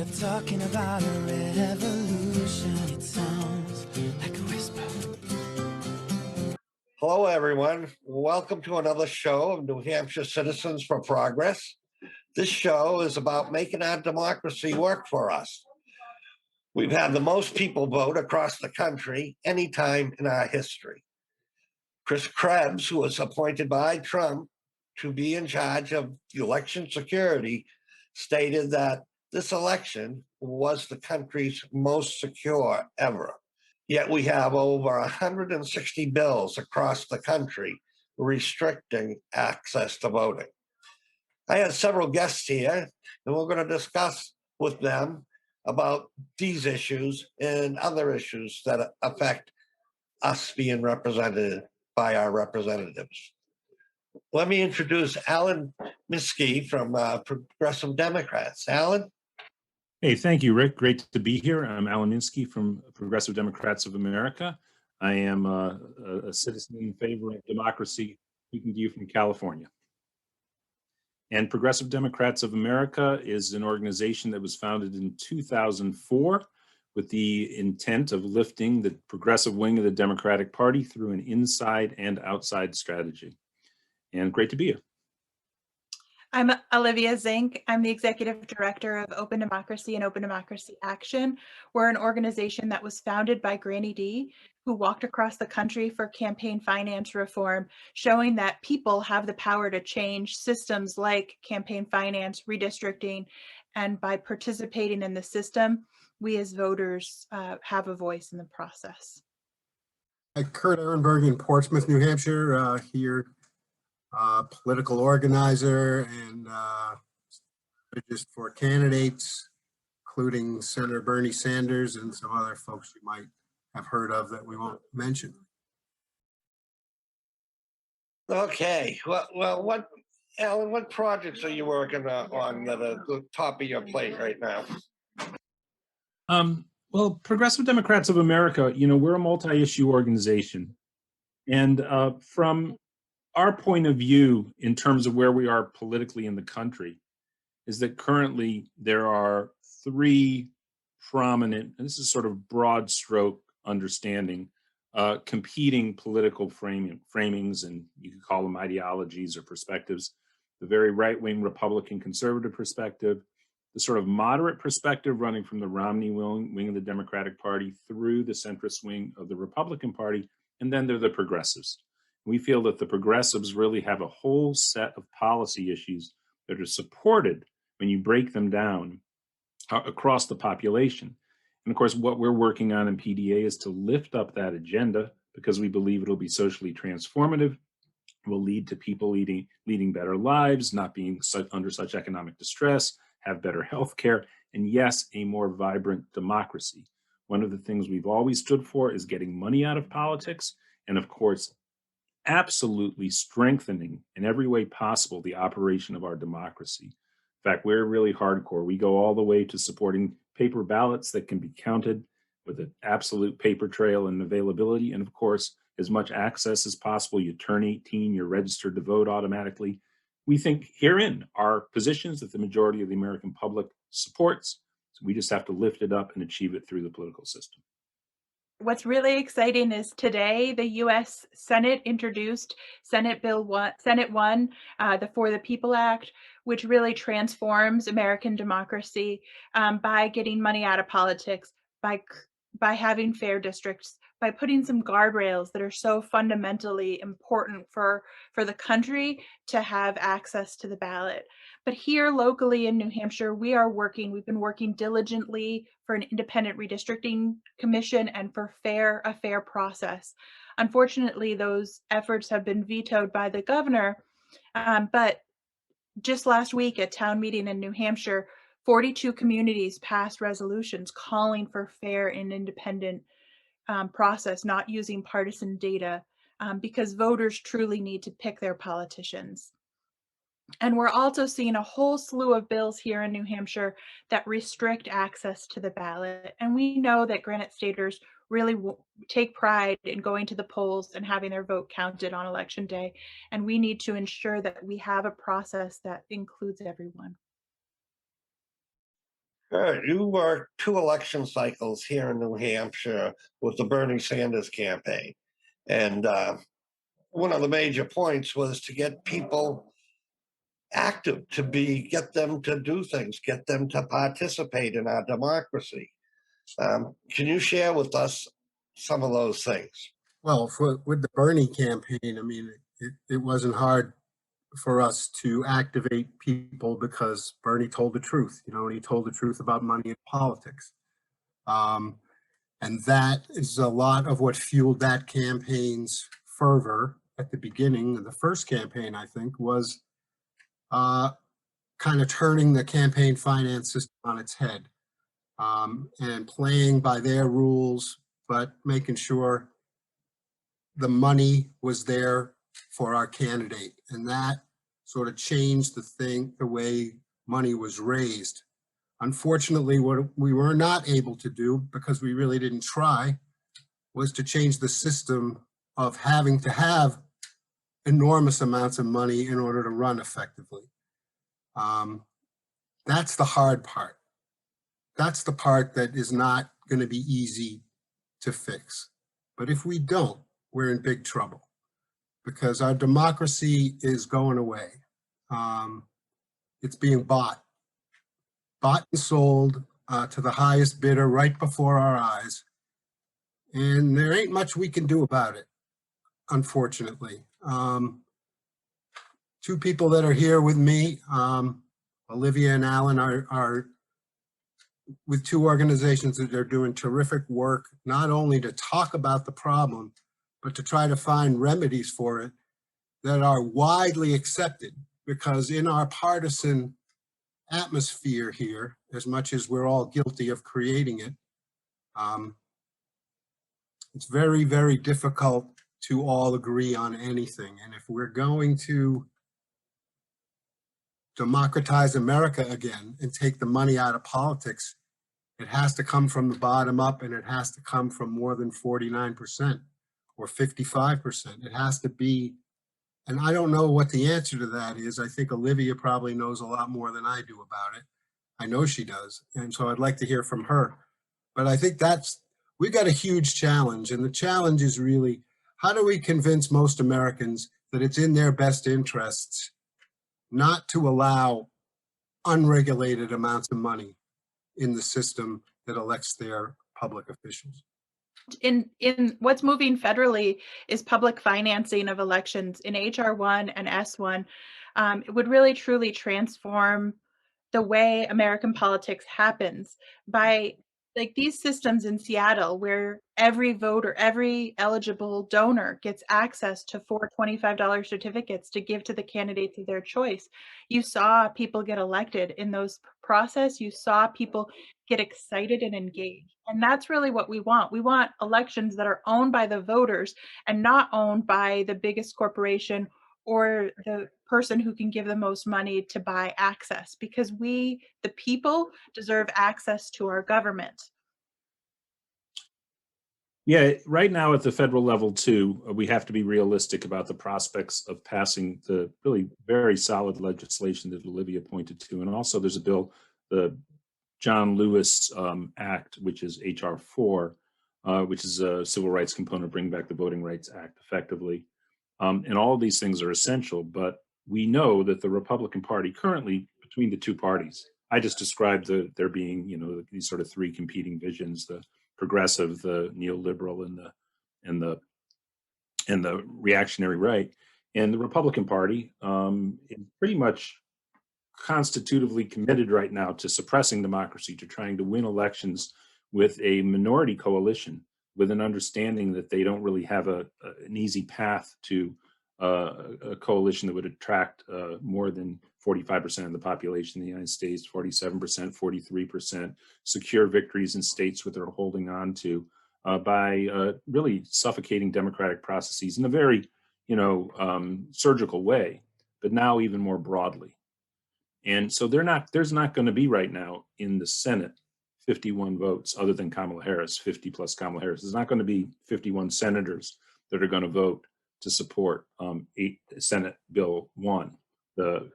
Instead of talking about a revolution, it sounds like a whisper. Hello, everyone. Welcome to another show of New Hampshire Citizens for Progress. This show is about making our democracy work for us. We've had the most people vote across the country anytime in our history. Chris Krebs, who was appointed by Trump to be in charge of election security, stated that this election was the country's most secure ever. Yet we have over 160 bills across the country restricting access to voting. I had several guests here, and we're going to discuss with them about these issues and other issues that affect us being represented by our representatives. Let me introduce Alan Minsky from Progressive Democrats. Alan? Hey, thank you, Rick. Great to be here. I'm Alan Minsky from Progressive Democrats of America. I am a citizen in favor of democracy, speaking to you from California. And Progressive Democrats of America is an organization that was founded in 2004 with the intent of lifting the progressive wing of the Democratic Party through an inside and outside strategy. And great to be here. I'm Olivia Zink. I'm the Executive Director of Open Democracy and Open Democracy Action. We're an organization that was founded by Granny D, who walked across the country for campaign finance reform, showing that people have the power to change systems like campaign finance, redistricting, and by participating in the system, we as voters have a voice in the process. Kurt Ehrenberg in Portsmouth, New Hampshire, here. Political organizer and just for candidates, including Senator Bernie Sanders and some other folks you might have heard of that we won't mention. Okay. Well, Alan, what projects are you working on that are the top of your plate right now? Well, Progressive Democrats of America, we're a multi-issue organization. And from our point of view in terms of where we are politically in the country is that currently there are three prominent, and this is sort of broad stroke understanding, competing political framings, and you could call them ideologies or perspectives. The very right-wing Republican conservative perspective, the sort of moderate perspective running from the Romney wing of the Democratic Party through the centrist wing of the Republican Party, and then there are the progressives. We feel that the progressives really have a whole set of policy issues that are supported when you break them down across the population. And of course, what we're working on in PDA is to lift up that agenda because we believe it'll be socially transformative, will lead to people leading better lives, not being under such economic distress, have better health care, and yes, a more vibrant democracy. One of the things we've always stood for is getting money out of politics, and of course, absolutely strengthening in every way possible the operation of our democracy. In fact, we're really hardcore. We go all the way to supporting paper ballots that can be counted with an absolute paper trail and availability. And of course, as much access as possible. You turn 18, you're registered to vote automatically. We think herein are positions that the majority of the American public supports. So we just have to lift it up and achieve it through the political system. What's really exciting is today the U.S. Senate introduced Senate 1, the For the People Act, which really transforms American democracy by getting money out of politics, by having fair districts, by putting some guardrails that are so fundamentally important for the country to have access to the ballot. But here locally in New Hampshire, we've been working diligently for an independent redistricting commission and for a fair process. Unfortunately, those efforts have been vetoed by the governor. But just last week at town meeting in New Hampshire, 42 communities passed resolutions calling for fair and independent process, not using partisan data, because voters truly need to pick their politicians. And we're also seeing a whole slew of bills here in New Hampshire that restrict access to the ballot. And we know that Granite Staters really take pride in going to the polls and having their vote counted on election day. And we need to ensure that we have a process that includes everyone. All right, you worked 2 election cycles here in New Hampshire with the Bernie Sanders campaign. And one of the major points was to get people active, get them to do things, get them to participate in our democracy. Can you share with us some of those things? Well, with the Bernie campaign, I mean, it wasn't hard for us to activate people because Bernie told the truth, and he told the truth about money in politics. And that is a lot of what fueled that campaign's fervor at the beginning. The first campaign, I think, was kind of turning the campaign finance system on its head, and playing by their rules, but making sure the money was there for our candidate. And that sort of changed the way money was raised. Unfortunately, what we were not able to do, because we really didn't try, was to change the system of having to have enormous amounts of money in order to run effectively. That's the hard part. That's the part that is not going to be easy to fix. But if we don't, we're in big trouble, because our democracy is going away. It's being bought and sold to the highest bidder right before our eyes. And there ain't much we can do about it, unfortunately. 2 people that are here with me, Olivia and Alan, are with 2 organizations that are doing terrific work, not only to talk about the problem, but to try to find remedies for it that are widely accepted. Because in our partisan atmosphere here, as much as we're all guilty of creating it, it's very, very difficult to all agree on anything. And if we're going to democratize America again and take the money out of politics, it has to come from the bottom up, and it has to come from more than 49% or 55%. It has to be, and I don't know what the answer to that is. I think Olivia probably knows a lot more than I do about it. I know she does, and so I'd like to hear from her. But I think we got a huge challenge, and the challenge is really, how do we convince most Americans that it's in their best interests not to allow unregulated amounts of money in the system that elects their public officials? In what's moving federally is public financing of elections in HR 1 and S1. It would really truly transform the way American politics happens by, like, these systems in Seattle, where every voter, every eligible donor gets access to 4 $25 certificates to give to the candidates of their choice. You saw people get elected in those process. You saw people get excited and engaged. And that's really what we want. We want elections that are owned by the voters and not owned by the biggest corporation or the person who can give the most money to buy access, because we, the people, deserve access to our government. Yeah, right now at the federal level too, we have to be realistic about the prospects of passing the really very solid legislation that Olivia pointed to. And also there's a bill, the John Lewis Act, which is HR 4, which is a civil rights component, Bring Back the Voting Rights Act effectively. And all of these things are essential, but we know that the Republican Party currently, between the 2 parties, I just described there being, these sort of 3 competing visions: the progressive, the neoliberal, and the reactionary right. And the Republican Party is pretty much constitutively committed right now to suppressing democracy, to trying to win elections with a minority coalition, with an understanding that they don't really have an easy path to a coalition that would attract more than 45% of the population in the United States, 47%, 43%, secure victories in states that they're holding on to by really suffocating democratic processes in a very, surgical way, but now even more broadly. And so there's not going to be right now in the Senate 51 votes other than Kamala Harris, 50 plus Kamala Harris. There's not going to be 51 senators that are going to vote to support Senate Bill 1, the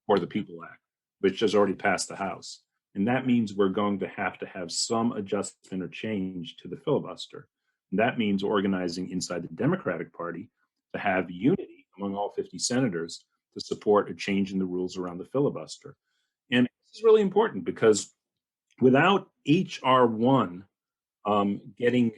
For the People Act, which has already passed the House. And that means we're going to have some adjustment or change to the filibuster. And that means organizing inside the Democratic Party to have unity among all 50 senators to support a change in the rules around the filibuster. And this is really important because without H.R. 1 getting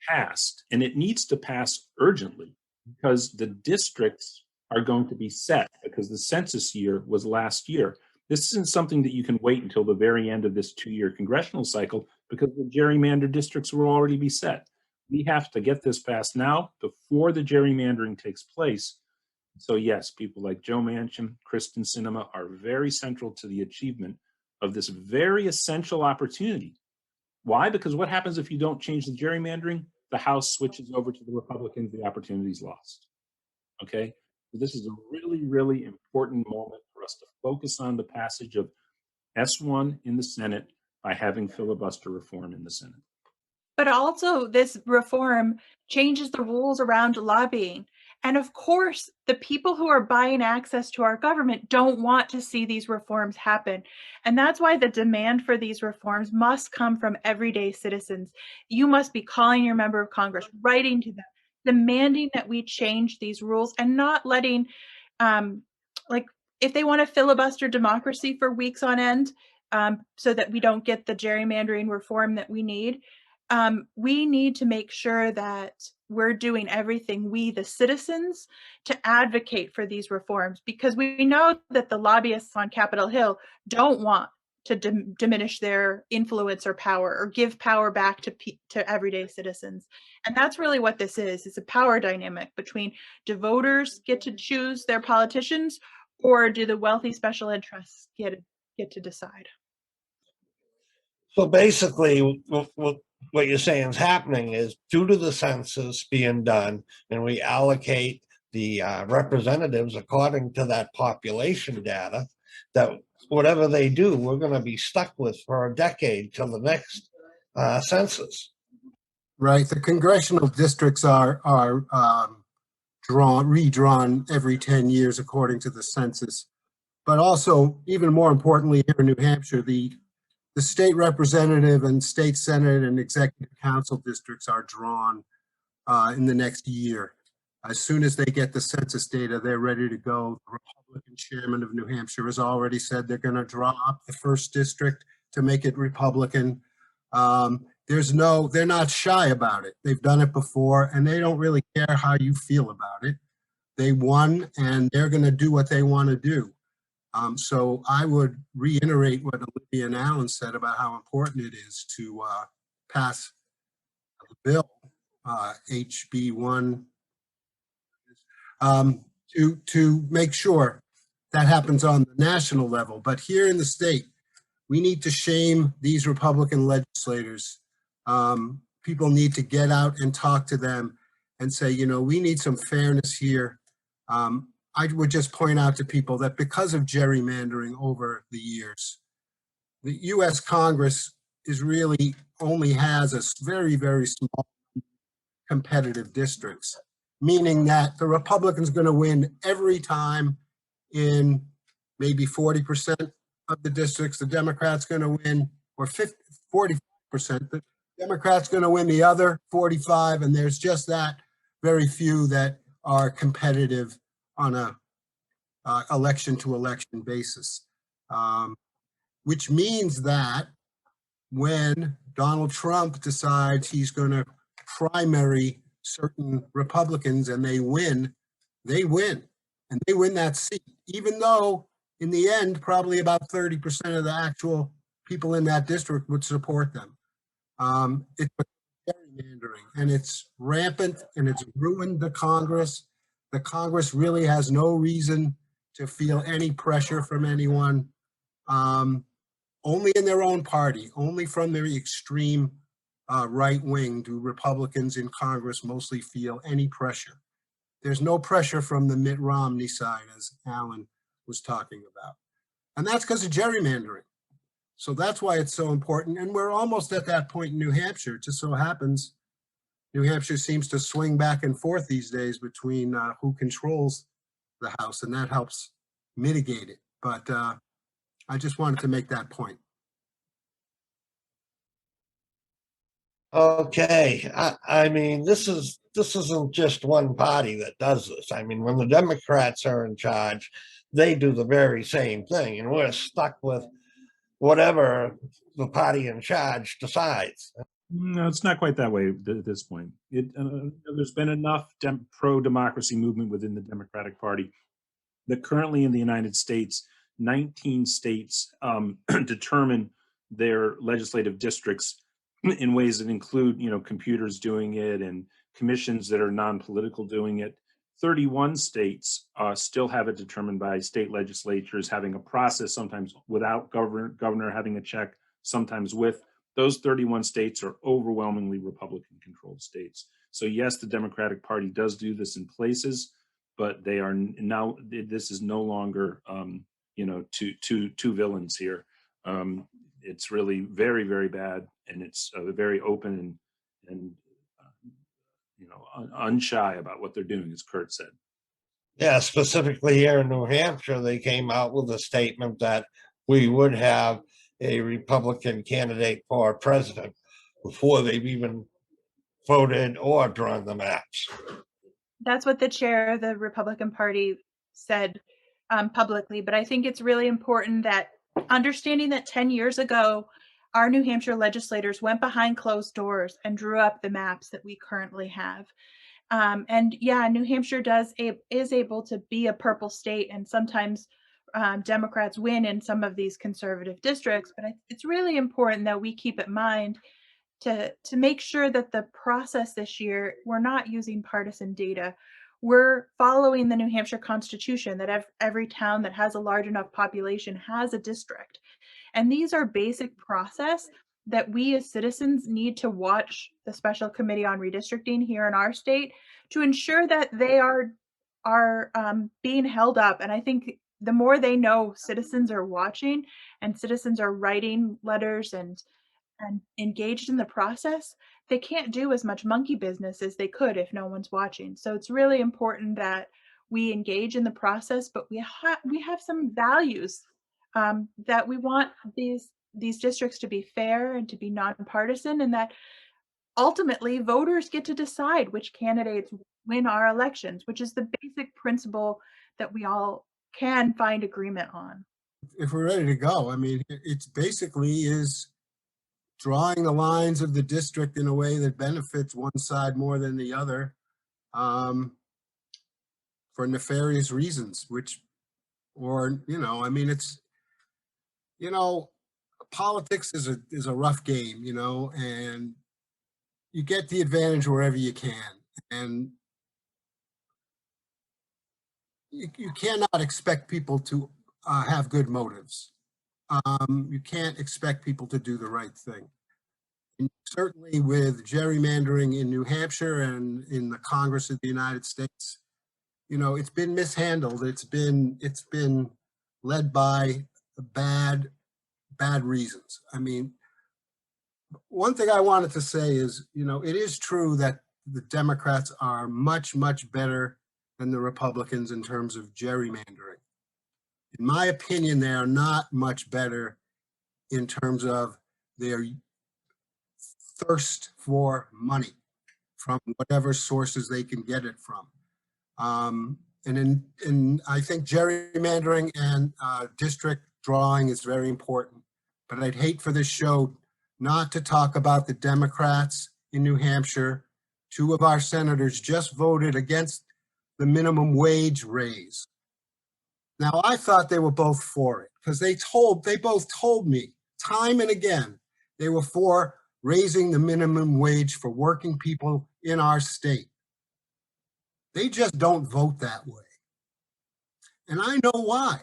passed, and it needs to pass urgently because the districts are going to be set because the census year was last year. This isn't something that you can wait until the very end of this 2-year congressional cycle because the gerrymandered districts will already be set. We have to get this passed now before the gerrymandering takes place. So yes, people like Joe Manchin, Kristen Sinema are very central to the achievement of this very essential opportunity. Why? Because what happens if you don't change the gerrymandering? The House switches over to the Republicans, the opportunity is lost. Okay? So this is a really, really important moment for us to focus on the passage of S1 in the Senate by having filibuster reform in the Senate. But also, this reform changes the rules around lobbying. And of course, the people who are buying access to our government don't want to see these reforms happen. And that's why the demand for these reforms must come from everyday citizens. You must be calling your member of Congress, writing to them, demanding that we change these rules and not letting, like, if they want to filibuster democracy for weeks on end, so that we don't get the gerrymandering reform that we need to make sure that we're doing everything, we, the citizens, to advocate for these reforms, because we know that the lobbyists on Capitol Hill don't want to diminish their influence or power or give power back to everyday citizens. And that's really what this is. It's a power dynamic between, do voters get to choose their politicians, or do the wealthy special interests get to decide? So basically, what you're saying is happening is due to the census being done and we allocate the representatives according to that population data, that whatever they do, we're going to be stuck with for a decade till the next census. Right, the congressional districts are redrawn every 10 years according to the census. But also, even more importantly, here in New Hampshire, the state representative and state senate and executive council districts are drawn in the next year. As soon as they get the census data, they're ready to go. The Republican chairman of New Hampshire has already said they're going to draw up the first district to make it Republican. They're not shy about it. They've done it before, and they don't really care how you feel about it. They won, and they're going to do what they want to do. So I would reiterate what Olivia and Alan said about how important it is to pass the bill, HB 1, to make sure that happens on the national level. But here in the state, we need to shame these Republican legislators. People need to get out and talk to them and say, you know, we need some fairness here. I would just point out to people that because of gerrymandering over the years, the US Congress is really only has a very, very small competitive districts, meaning that the Republican's going to win every time in maybe 40% of the districts. The Democrat's going to win, or 40%. The Democrat's going to win the other 45, and there's just that very few that are competitive on a election to election basis, which means that when Donald Trump decides he's going to primary certain Republicans and they win, and they win that seat, even though in the end, probably about 30% of the actual people in that district would support them. It's gerrymandering, and it's rampant, and it's ruined the Congress. The Congress really has no reason to feel any pressure from anyone, only in their own party, only from their extreme right wing do Republicans in Congress mostly feel any pressure. There's no pressure from the Mitt Romney side, as Alan was talking about. And that's because of gerrymandering. So that's why it's so important. And we're almost at that point in New Hampshire. It just so happens New Hampshire seems to swing back and forth these days between who controls the House, and that helps mitigate it. But I just wanted to make that point. Okay, I mean, this isn't just one party that does this. I mean, when the Democrats are in charge, they do the very same thing, and we're stuck with whatever the party in charge decides. No, it's not quite that way at this point. There's been enough pro-democracy movement within the Democratic Party that currently in the United States, 19 states determine their legislative districts in ways that include, computers doing it and commissions that are non-political doing it. 31 states still have it determined by state legislatures having a process, sometimes without governor having a check, sometimes with. Those 31 states are overwhelmingly Republican controlled states. So yes, the Democratic Party does do this in places, but they are now, this is no longer, two villains here. It's really very, very bad, and it's very open and unshy about what they're doing, as Kurt said. Yeah, specifically here in New Hampshire, they came out with a statement that we would have a Republican candidate for president before they've even voted or drawn the maps. That's what the chair of the Republican Party said publicly. But I think it's really important that understanding that 10 years ago, our New Hampshire legislators went behind closed doors and drew up the maps that we currently have. And yeah, New Hampshire is able to be a purple state, and sometimes Democrats win in some of these conservative districts. But it's really important that we keep in mind to make sure that the process this year, we're not using partisan data. We're following the New Hampshire Constitution that every town that has a large enough population has a district. And these are basic process that we as citizens need to watch the Special Committee on Redistricting here in our state to ensure that they are being held up. And I think the more they know citizens are watching and citizens are writing letters and engaged in the process, they can't do as much monkey business as they could if no one's watching. So it's really important that we engage in the process, but we have some values that we want these districts to be fair and to be nonpartisan, and that ultimately voters get to decide which candidates win our elections, which is the basic principle that we all can find agreement on. If we're ready to go, I mean, it's basically is drawing the lines of the district in a way that benefits one side more than the other for nefarious reasons, I mean, it's, politics is a rough game, and you get the advantage wherever you can. And you cannot expect people to have good motives. You can't expect people to do the right thing. And certainly with gerrymandering in New Hampshire and in the Congress of the United States, it's been mishandled. It's been led by bad reasons. I mean, one thing I wanted to say is, it is true that the Democrats are much, much better than the Republicans in terms of gerrymandering. In my opinion, they are not much better in terms of their thirst for money from whatever sources they can get it from. And I think gerrymandering and district drawing is very important. But I'd hate for this show not to talk about the Democrats in New Hampshire. 2 of our senators just voted against the minimum wage raise. Now, I thought they were both for it because they both told me time and again they were for raising the minimum wage for working people in our state. They just don't vote that way. And I know why.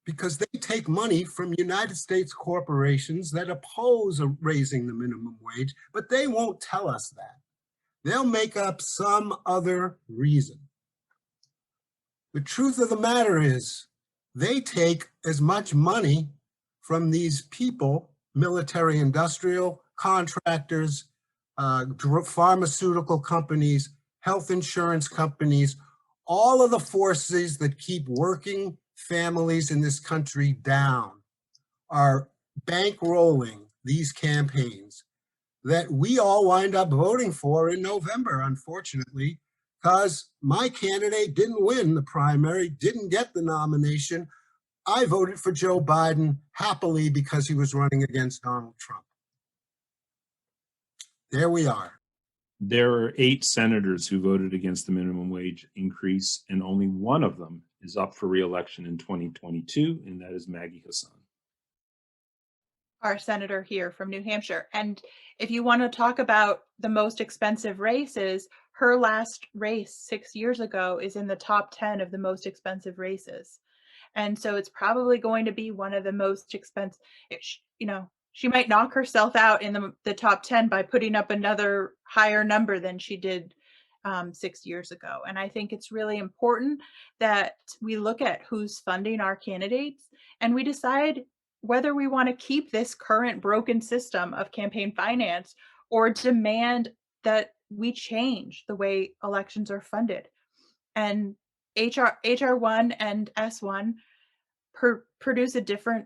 Because they take money from United States corporations that oppose raising the minimum wage, but they won't tell us that. They'll make up some other reason. The truth of the matter is, they take as much money from these people, military industrial contractors, pharmaceutical companies, health insurance companies, all of the forces that keep working families in this country down are bankrolling these campaigns. that we all wind up voting for in November, unfortunately, because my candidate didn't win the primary, didn't get the nomination. I voted for Joe Biden happily because he was running against Donald Trump. There we are. There are 8 senators who voted against the minimum wage increase, and only one of them is up for re-election in 2022, and that is Maggie Hassan. Our senator here from New Hampshire. And if you want to talk about the most expensive races, her last race 6 years ago is in the top 10 of the most expensive races. And so it's probably going to be one of the most expensive, she might knock herself out in the top 10 by putting up another higher number than she did 6 years ago. And I think it's really important that we look at who's funding our candidates and we decide whether we want to keep this current broken system of campaign finance or demand that we change the way elections are funded. And HR1 and S1 produce a different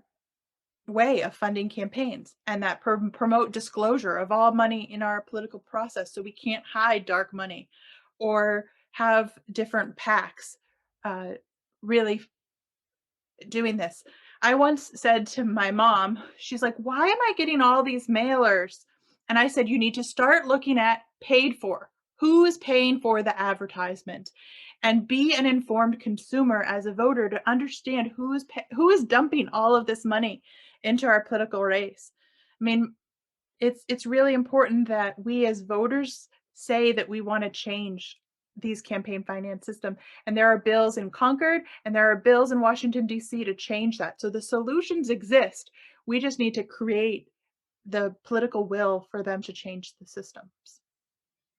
way of funding campaigns, and that promote disclosure of all money in our political process, so we can't hide dark money or have different PACs really doing this. I once said to my mom, she's like, "Why am I getting all these mailers?" And I said, "You need to start looking at paid for. Who is paying for the advertisement? And be an informed consumer as a voter to understand who is dumping all of this money into our political race." I mean, it's really important that we as voters say that we want to change these campaign finance system. And there are bills in Concord and there are bills in Washington, D.C. to change that. So the solutions exist. We just need to create the political will for them to change the systems.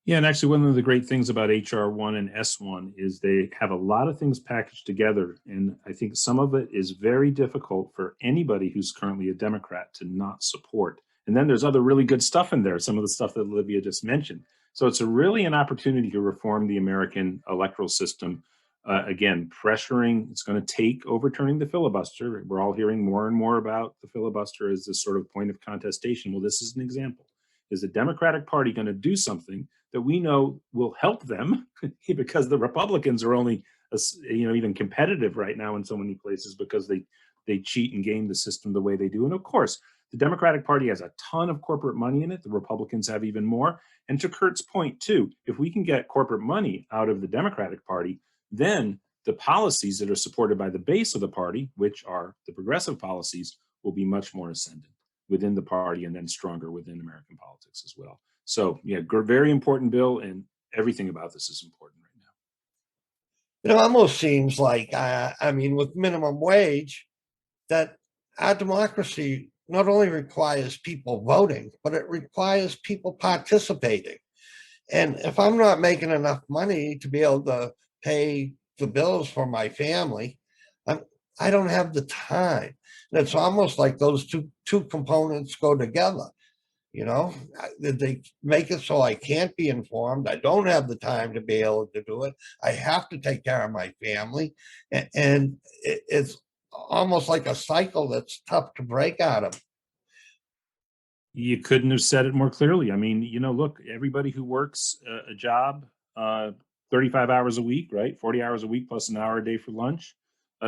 Yeah, and actually one of the great things about HR1 and S1 is they have a lot of things packaged together. And I think some of it is very difficult for anybody who's currently a Democrat to not support. And then there's other really good stuff in there, some of the stuff that Olivia just mentioned. So it's really an opportunity to reform the American electoral system. Again, it's going to take overturning the filibuster. We're all hearing more and more about the filibuster as this sort of point of contestation. Well, this is an example. Is the Democratic Party going to do something that we know will help them because the Republicans are only, even competitive right now in so many places because they cheat and game the system the way they do. And of course, the Democratic Party has a ton of corporate money in it. The Republicans have even more. And to Kurt's point too, if we can get corporate money out of the Democratic Party, then the policies that are supported by the base of the party, which are the progressive policies, will be much more ascendant within the party and then stronger within American politics as well. So yeah, very important bill, and everything about this is important right now. It almost seems like, with minimum wage, that our democracy not only requires people voting, but it requires people participating. And if I'm not making enough money to be able to pay the bills for my family, I don't have the time. And it's almost like those two components go together. They make it so I can't be informed. I don't have the time to be able to do it. I have to take care of my family. And it's almost like a cycle that's tough to break out of. You couldn't have said it more clearly. I mean, look, everybody who works a job 35 hours a week, right? 40 hours a week plus an hour a day for lunch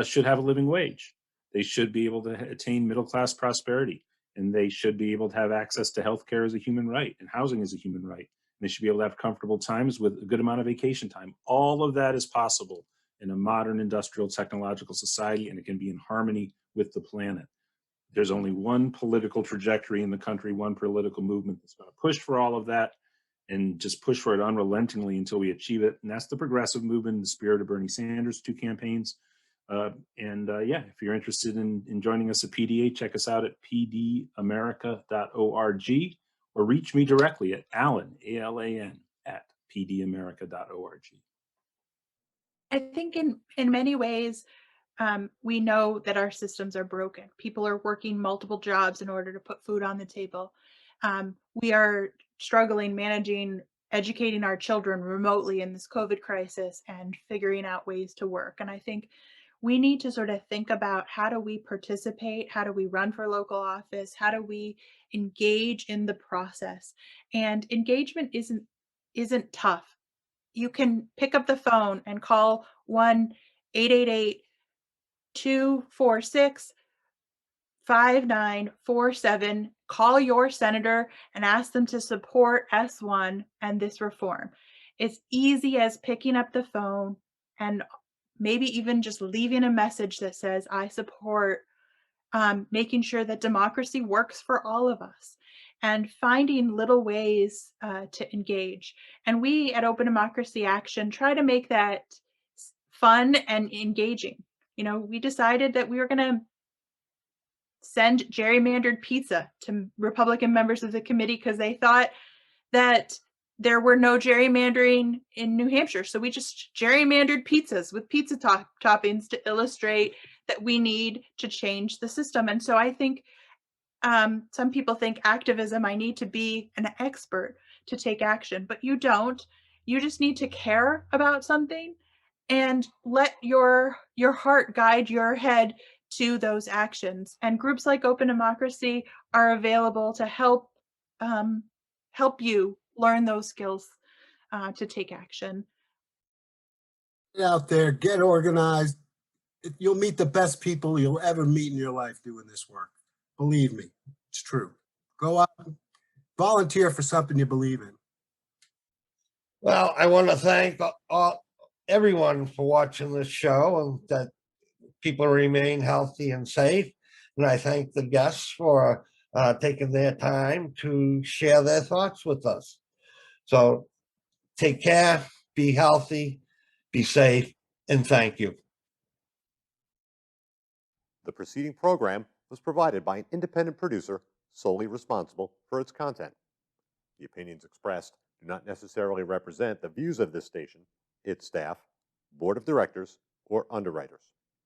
should have a living wage. They should be able to attain middle-class prosperity, and they should be able to have access to healthcare as a human right and housing as a human right. And they should be able to have comfortable times with a good amount of vacation time. All of that is possible in a modern industrial technological society, and it can be in harmony with the planet. There's only one political trajectory in the country, one political movement that's going to push for all of that and just push for it unrelentingly until we achieve it. And that's the progressive movement in the spirit of Bernie Sanders' 2 campaigns. If you're interested in joining us at PDA, check us out at pdamerica.org or reach me directly at Alan, ALAN, at pdamerica.org. I think in many ways, we know that our systems are broken. People are working multiple jobs in order to put food on the table. We are struggling educating our children remotely in this COVID crisis and figuring out ways to work. And I think we need to sort of think about how do we participate? How do we run for local office? How do we engage in the process? And engagement isn't tough. You can pick up the phone and call 1-888-246 5947. Call your senator and ask them to support S1 and this reform. It's easy as picking up the phone and maybe even just leaving a message that says, I support making sure that democracy works for all of us, and finding little ways to engage. And we at Open Democracy Action try to make that fun and engaging. You know, we decided that we were going to send gerrymandered pizza to Republican members of the committee because they thought that there were no gerrymandering in New Hampshire. So we just gerrymandered pizzas with pizza toppings to illustrate that we need to change the system. And so I think some people think activism, I need to be an expert to take action, but you don't. You just need to care about something and let your heart guide your head to those actions. And groups like Open Democracy are available to help you learn those skills to take action. Get out there, get organized. You'll meet the best people you'll ever meet in your life doing this work. Believe me, it's true. Go out, volunteer for something you believe in. Well, I want to thank everyone for watching this show, and that people remain healthy and safe. And I thank the guests for taking their time to share their thoughts with us. So take care, be healthy, be safe, and thank you. The preceding program was provided by an independent producer solely responsible for its content. The opinions expressed do not necessarily represent the views of this station, its staff, board of directors, or underwriters.